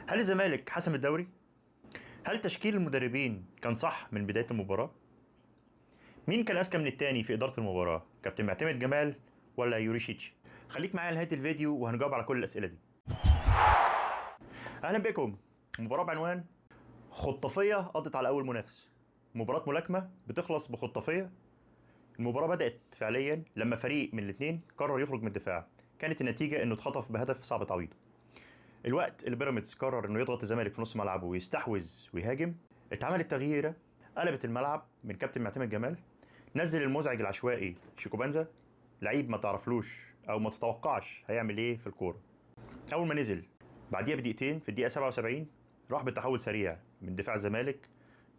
هل الزمالك حسم الدوري؟ هل تشكيل المدربين كان صح من بداية المباراة؟ مين كان أذكى من التاني في إدارة المباراة؟ كابتن معتمد جمال ولا يوريشيتش؟ خليك معايا لنهاية الفيديو وهنجاوب على كل الأسئلة دي. أهلا بكم. مباراة بعنوان خطافية قضت على أول منافس. مباراة ملاكمة بتخلص بخطافية. المباراة بدأت فعليا لما فريق من الاثنين قرر يخرج من الدفاع. كانت النتيجة إنه اتخطف بهدف صعب تعويضه. الوقت اللي بيراميدز قرر انه يضغط الزمالك في نص ملعبه ويستحوذ ويهاجم، اتعملت تغييره قلبت الملعب من كابتن معتمد جمال. نزل المزعج العشوائي شيكوبانزا، لعيب ما تعرفلوش او ما تتوقعش هيعمل ايه في الكوره. اول ما نزل بعديها بدقيقتين في الدقيقه 77 راح بتحول سريع من دفاع الزمالك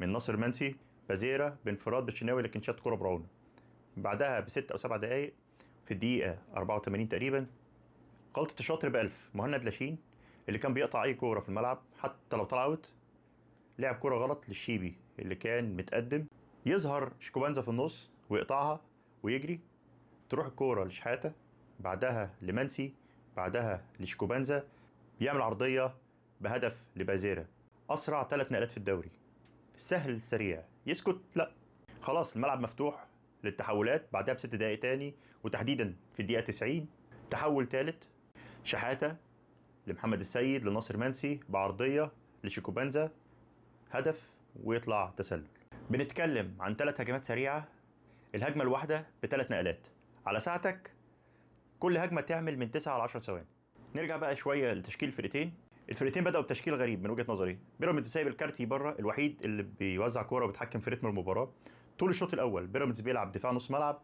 من ناصر منسي بازيرا بانفراد بالشناوي لكن شاط كوره براونه. بعدها بست او سبع دقائق في الدقيقه 84 تقريبا غلطة الشاطر بألف مهند لاشين اللي كان بيقطع أي كورة في الملعب حتى لو طلع اوت. لعب كورة غلط للشيبي اللي كان متقدم، يظهر شيكوبانزا في النص ويقطعها ويجري، تروح الكورة لشحاتة، بعدها لمنسي، بعدها لشيكوبانزا، بيعمل عرضية بهدف لبازيرا. أسرع ثلاث نقلات في الدوري. السهل السريع يسكت؟ لا، خلاص الملعب مفتوح للتحولات. بعدها بست دقايق تاني وتحديدا في الدقيقة 90 تحول تالت، شحاتة لمحمد السيد لناصر منسي بعرضيه لشيكوبانزا، هدف ويطلع تسلل. بنتكلم عن ثلاث هجمات سريعه، الهجمه الواحده بثلاث نقلات على ساعتك، كل هجمه تعمل من 9 ل 10 ثواني. نرجع بقى شويه لتشكيل الفرقتين. الفرقتين بداوا بتشكيل غريب من وجهه نظري. بيراميدز سايب الكارتي بره، الوحيد اللي بيوزع كوره وبيتحكم في رتم المباراه. طول الشوط الاول بيراميدز بيلعب دفاع نص ملعب،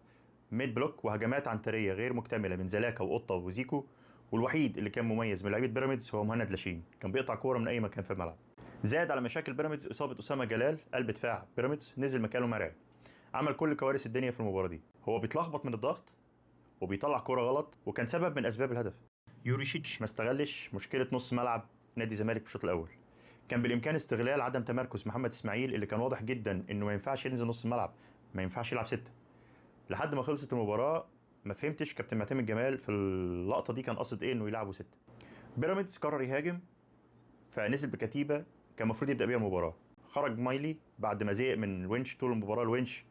ميد بلوك وهجمات عنتريه غير مكتمله من زلاكا وقطه وزيكو. والوحيد اللي كان مميز من لعيبه بيراميدز هو مهند لاشين، كان بيقطع كوره من اي مكان في الملعب. زاد على مشاكل بيراميدز اصابه اسامه جلال قلب دفاع بيراميدز، نزل مكانه مرعي. عمل كل كوارث الدنيا في المباراه دي. هو بيتلخبط من الضغط وبيطلع كوره غلط وكان سبب من اسباب الهدف. يوريشيتش ما استغلش مشكله نص ملعب نادي الزمالك في الشوط الاول. كان بالامكان استغلال عدم تمركز محمد اسماعيل اللي كان واضح جدا انه ما ينفعش ينزل نص الملعب، ما ينفعش يلعب سته. لحد ما خلصت المباراه ما فهمتش كابتن معتمد جمال في اللقطه دي كان قصد ايه انه يلعبوا سته. بيراميدز قرر يهاجم فنزل بكتيبه كان المفروض يبدا بيها المباراه. خرج مايلي بعد ما زهق من الونش طول المباراه، الونش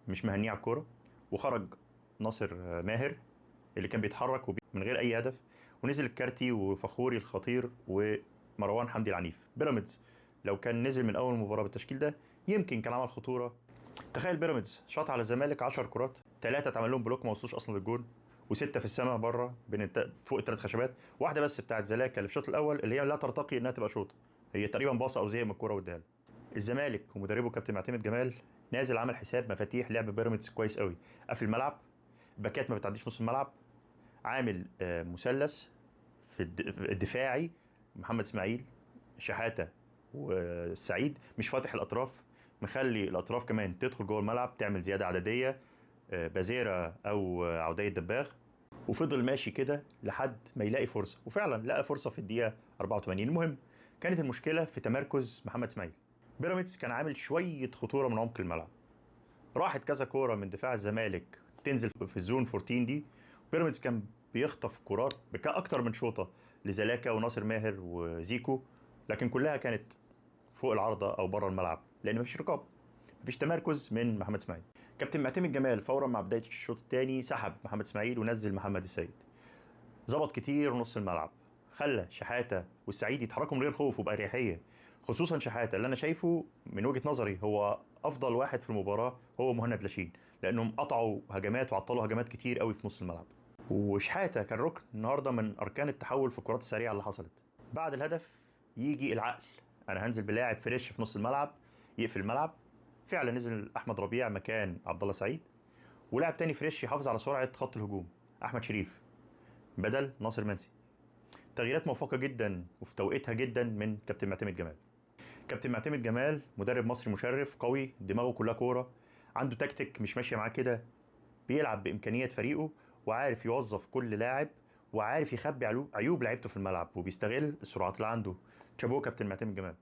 مش مهنيه على الكوره. وخرج ناصر ماهر اللي كان بيتحرك من غير اي هدف، ونزل الكارتي وفخوري الخطير ومروان حمدي العنيف. بيراميدز لو كان نزل من اول مباراه بالتشكيل ده يمكن كان عمل خطوره. تخيل بيراميدز شاط على الزمالك 10 كرات، ثلاثه اتعمل لهم بلوك ما وصلوش اصلا للجول، وسته في السماء بره فوق الثلاث خشبات. واحده بس بتاعت زلاكا اللي في الشوط الاول اللي هي لا ترتقي انها تبقى شوط، هي تقريبا باصه او زي من الكوره واداها له. الزمالك ومدربه كابتن معتمد جمال نازل عمل حساب مفاتيح لعب بيراميدز كويس قوي. قافل الملعب، باكات ما بتعديش نص الملعب، عامل مثلث في الدفاعي، محمد اسماعيل شحاته والسعيد مش فاتح الاطراف، مخلي الاطراف كمان تدخل جوه الملعب تعمل زياده عدديه، بازيرا او عوديه دباغ. وفضل ماشي كده لحد ما يلاقي فرصه، وفعلا لقى فرصه في الدقيقه 84. المهم كانت المشكله في تمركز محمد اسماعيل. بيراميدز كان عامل شويه خطوره من عمق الملعب، راحت كذا كوره من دفاع الزمالك تنزل في الزون 14 دي. بيراميدز كان بيخطف كورات اكتر من شوطه لزلاكا وناصر ماهر وزيكو، لكن كلها كانت فوق العارضه او بره الملعب لان مفيش رقابه، مفيش تمركز من محمد اسماعيل. كابتن معتمد جمال فورا مع بدايه الشوط الثاني سحب محمد اسماعيل ونزل محمد السيد. ظبط كتير نص الملعب، خلى شحاته والسعيد يتحركوا من غير خوف وبأريحيه. خصوصا شحاته اللي انا شايفه من وجهه نظري هو افضل واحد في المباراه هو مهند لاشين، لانهم قطعوا هجمات وعطلوا هجمات كتير قوي في نص الملعب. وشحاته كان ركن النهارده من اركان التحول في الكرات السريعه اللي حصلت. بعد الهدف يجي العقل، انا هنزل بلاعب فريش في نص الملعب يقفل الملعب. فعلا نزل احمد ربيع مكان عبد الله سعيد، ولاعب تاني فريش يحافظ على سرعه خط الهجوم، احمد شريف بدل ناصر منسي. تغييرات موفقه جدا وفي توقيتها جدا من كابتن معتمد جمال. كابتن معتمد جمال مدرب مصري مشرف قوي، دماغه كلها كوره، عنده تكتيك مش ماشيه معاه كده، بيلعب بامكانيات فريقه وعارف يوظف كل لاعب وعارف يخبي عيوب لعيبته في الملعب وبيستغل السرعات اللي عنده. شابوه كابتن معتمد جمال.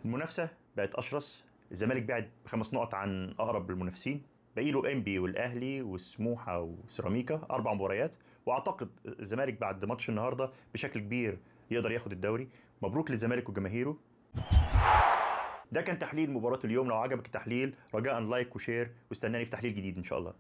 المنافسه بقت اشرس، الزمالك بعد بخمس نقط عن اقرب المنافسين. باقي له انبي والاهلي والسموحه وسيراميكا 4 مباريات، واعتقد الزمالك بعد ماتش النهارده بشكل كبير يقدر ياخد الدوري. مبروك للزمالك وجماهيره. ده كان تحليل مباراه اليوم. لو عجبك التحليل رجاء لايك وشير، واستناني في تحليل جديد ان شاء الله.